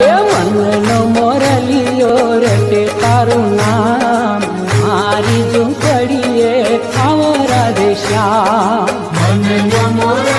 મનનો મોરલીઓ રટે તારું નામ મારી ઝૂંપડીએ આવો રાધે શ્યામ મનનો મોર